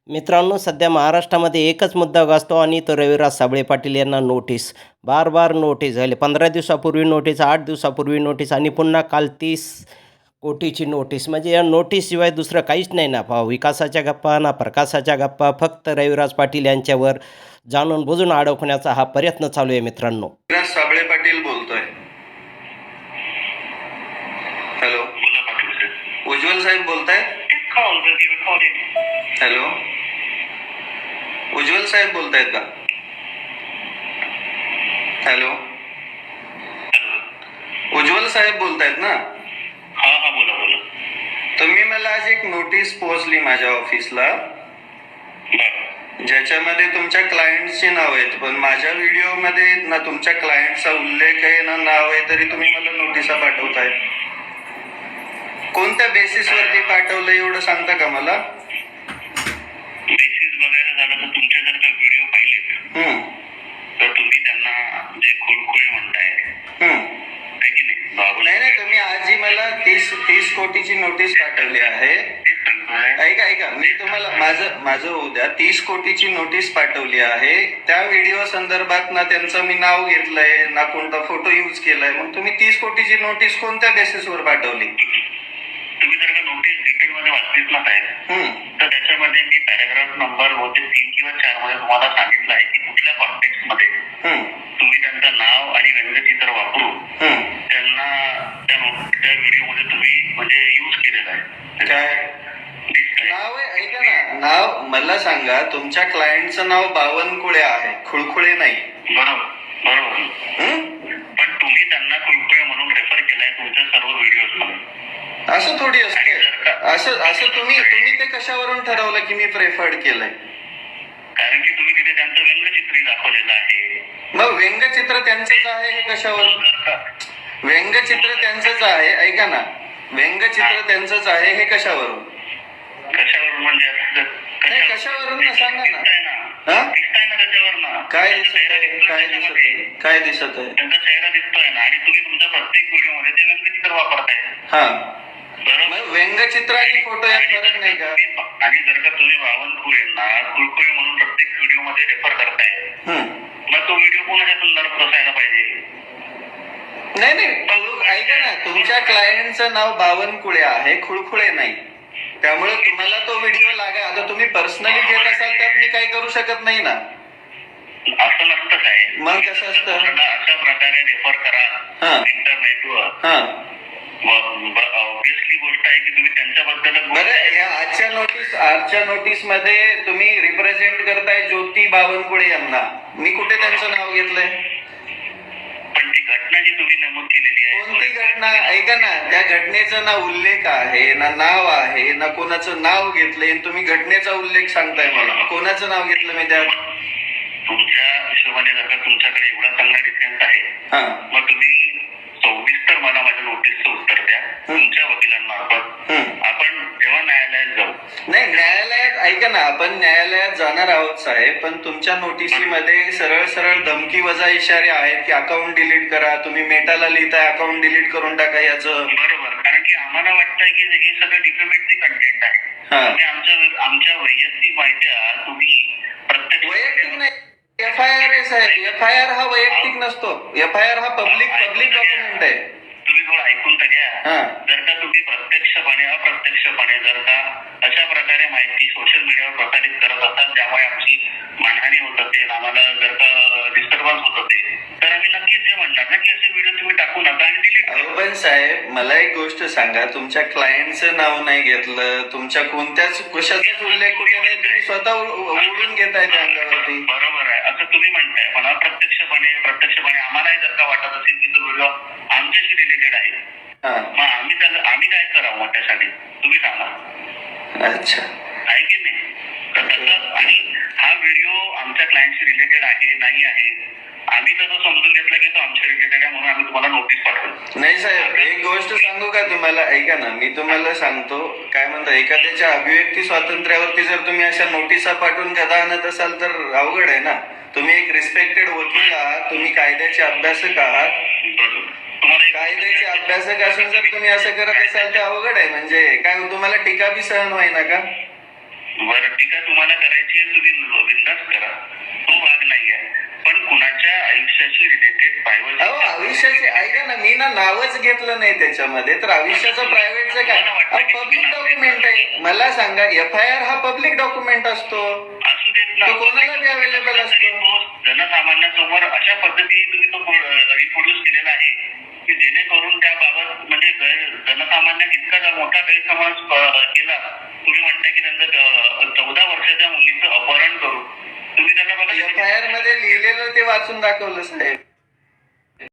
मित्रांनो, सध्या महाराष्ट्रामध्ये एकच मुद्दा गाजतो आणि तो रविराज साबळे पाटील यांना नोटीस. बार नोटीस झाले. 15 दिवसापूर्वी नोटीस, 8 दिवसापूर्वी नोटीस आणि पुन्हा काल 30 कोटीची नोटीस. म्हणजे या नोटीसशिवाय दुसरं काहीच नाही ना. विकासाच्या गप्पा ना प्रकाशाच्या गप्पा, फक्त रविराज पाटील यांच्यावर जाणून बुजून अडकवण्याचा हा प्रयत्न चालू आहे मित्रांनो. रविराज साबळे पाटील बोलतोय. हॅलो, उज्ज्वल साहेब बोलतायत. हॅलो, उज्ज्वल साहेब बोलतायत का? हॅलो, उज्ज्वल साहेब बोलतायत ना? हा बोला बोला. तुम्ही मला आज एक नोटीस पोहोचली माझ्या ऑफिसला, ज्याच्यामध्ये तुमच्या क्लायंटची नाव आहेत, पण माझ्या व्हिडिओमध्ये ना तुमच्या क्लायंटचा उल्लेख आहे ना नाव आहे, तरी तुम्ही मला नोटिसा पाठवताय. कोणत्या बेसिसवरती पाठवलं एवढं सांगता का मला? बेसिस बघायला झालं तर तुमचे जर का व्हिडिओ पाहिलेत तर तुम्ही त्यांना जे खुळखुळे म्हणताय आहे की नाही? नाही, तुम्ही आजही मला 30 कोटीची नोटीस पाठवली आहे. ऐका, मी तुम्हाला माझं उद्या 30 कोटीची नोटीस पाठवली आहे. त्या व्हिडिओ संदर्भात ना त्यांचं मी नाव घेतलंय ना कोणता फोटो यूज केलाय. मग तुम्ही 30 कोटीची नोटीस कोणत्या बेसिसवर पाठवली? तुम्ही जर का नोटीस डिटेल मध्ये वाचलीच ना साहेब, तर त्याच्यामध्ये मी पॅराग्राफ नंबर 3 किंवा 4 मध्ये तुम्हाला सांगितलं आहे की कुठल्या कॉन्टेक्स्ट मध्ये तुम्ही त्यांचं नाव आणि व्यंगचित्र वापरून त्यांना त्या व्हिडिओ मध्ये तुम्ही म्हणजे यूज केलेलं आहे. काय नाव आहे? ऐका ना, नाव मला सांगा. तुमच्या क्लायंटचं नाव बावनकुळे आहे, खुळखुळे नाही. बरोबर. पण तुम्ही त्यांना खुळखुळे म्हणून रेफर केलाय तुमच्या सर्व व्हिडिओज मध्ये. असं थोडी असते. असं तुम्ही ते कशावरून ठरवलं की मी प्रेफर्ड केलंय? कारण की तुम्ही तिथे त्यांचं व्यंगचित्र दाखवलेलं आहे. मग व्यंगचित्र त्यांचंच आहे हे कशावरून? व्यंगचित्र त्यांचंच आहे. ऐका ना, व्यंगचित्र त्यांचंच आहे हे कशावरून म्हणजे कशावरून ना सांगा ना. दिसतंय ना त्याच्यावर ना. काय दिसत आहे? त्यांचा चेहरा दिसतोय ना, आणि तुम्ही तुमच्या प्रत्येक व्हिडिओ मध्ये ते व्यंगचित्र वापरताय. बरोबर. व्यंगचित्र आणि फोटो यात फरक नाही का? आणि जर का तुम्ही बावनकुळेंना खुळखुळे म्हणून प्रत्येक व्हिडिओ मध्ये रेफर करताय, मग तो व्हिडिओ कोणाच्या संदर्भात असायला पाहिजे? नाही, ऐका ना, तुमच्या क्लायंटचं नाव बावनकुळे आहे, खुळखुळे नाही. त्यामुळे तुम्हाला तो व्हिडिओ लागा. आता तुम्ही पर्सनली घेत असाल त्यात मी काही करू शकत नाही ना. असं नसतं साहेब. मग कसं असतं? अशा प्रकारे रेफर करा इंटरनेटवर. ऑब्विसली गोष्ट आहे की तुम्ही त्यांच्याबद्दल. बरं, या आजच्या नोटीस मध्ये तुम्ही रिप्रेझेंट करताय ज्योती बावनकुळे यांना. मी कुठे त्यांचं नाव घेतलंय? पण ती घटना जी तुम्ही नमूद केलेली आहे. कोणती घटना? ऐका ना, त्या घटनेचा ना उल्लेख आहे ना नाव आहे ना कोणाचं नाव घेतलंय. तुम्ही घटनेचा उल्लेख सांगताय मला. कोणाचं नाव घेतलं मी त्यात? तुमच्या हिशोबाने जर का तुमच्याकडे एवढा चांगला डिफरन्स आहे, मग तुम्ही 24 मला माझ्या नोटीसचं उत्तर द्या तुमच्या वकिलांमार्फत. आपण जेव्हा न्यायालयात जाऊ. नाही, न्यायालयात ऐका ना, आपण न्यायालयात जाणार आहोत साहेब, पण तुमच्या नोटिसीमध्ये सरळ धमकी वजा इशारे आहेत की अकाउंट डिलीट करा. तुम्ही मेटाला लिहिताय अकाउंट डिलीट करून टाका याचं. बरोबर. कारण की आम्हाला वाटतंय की हे सगळं डिफेमेटरी कंटेंट आहे. आमच्या वैयक्तिक माहित्या तुम्ही प्रत्येक वैयक्तिक नाही. FIR आहे साहेब. FIR हा वैयक्तिक नसतो. FIR हा पब्लिक डॉक्युमेंट आहे. तुम्ही थोडं ऐकून तर घ्या. जर का तुम्ही प्रत्यक्षपणे अप्रत्यक्षपणे जर का अशा प्रकारे माहिती सोशल मीडियावर प्रसारित करत असाल ज्यामुळे आमची मानहानी होत असेल, आम्हाला जर का डिस्टर्बन्स होत असेल, तर आम्ही नक्कीच हे म्हणणार ना की असे व्हिडिओ तुम्ही टाकू नका आणि डिलीट करा. पण साहेब, मला एक गोष्ट सांगा. तुमच्या क्लायंटचं नाव नाही घेतलं, तुमच्या कोणत्याच कशाचाच उल्लेख कुठे नाही. तुम्ही स्वतः ओढून घेताय त्या अंगावरती. बरोबर आहे असं तुम्ही म्हणताय, पण प्रत्यक्षपणे आम्हालाही जर का वाटत असेल की तो व्हिडिओ आमच्याशी रिलेटेड आहे, मग आम्ही काय करावं मग त्यासाठी तुम्ही सांगा. अच्छा, आहे की नाही? आणि हा व्हिडिओ आमच्या क्लायंटशी रिलेटेड आहे नाही आहे, आम्ही तर समजून घेतलं की तो आमच्या रिलेटेड आहे म्हणून आम्ही तुम्हाला नोटीस पाठवली. नाही साहेब, एक गोष्ट सांगू का तुम्हाला? ऐका ना, मी तुम्हाला सांगतो. काय म्हणता, एखाद्याच्या अभिव्यक्ती स्वातंत्र्यावरती जर तुम्ही अशा नोटिसा पाठवून गदा आणत असाल तर अवघड आहे ना. तुम्ही एक रिस्पेक्टेड वकील आहात, तुम्ही कायद्याचे अभ्यासक आहात. कायद्याचे अभ्यासक असून जर तुम्ही असं करत असाल तर अवघड आहे. म्हणजे काय तुम्हाला टीका बी सहन व्हाय ना का? बरं ठीक आहे, तुम्हाला करायची आहे तुम्ही बिनधास्त करा, तो भाग नाही आहे. पण कुणाच्या आयुष्याशी रिलेटेड अहो आयुष्याची ऐका ना, मी ना नावच घेतलं नाही त्याच्यामध्ये, तर आयुष्याचं प्रायव्हेटचं काय पब्लिक डॉक्युमेंट आहे. मला सांगा, FIR हा पब्लिक डॉक्युमेंट असतो, असू देत ना, तो कोणाला बी अवेलेबल असतो. तो जनसामान्यासमोर अशा पद्धतीने तुम्ही तो रिप्रोड्यूस केलेला आहे की जेणेकरून त्याबाबत म्हणजे जनसामान्यात इतका मोठा गैरसमज केला. तुम्ही म्हणता की त्यांचं 14 वर्षाच्या मुलीचं अपहरण करून तुम्ही त्याला बघा FIR मध्ये लिहिलेलं ते वाचून दाखवलं साहेब.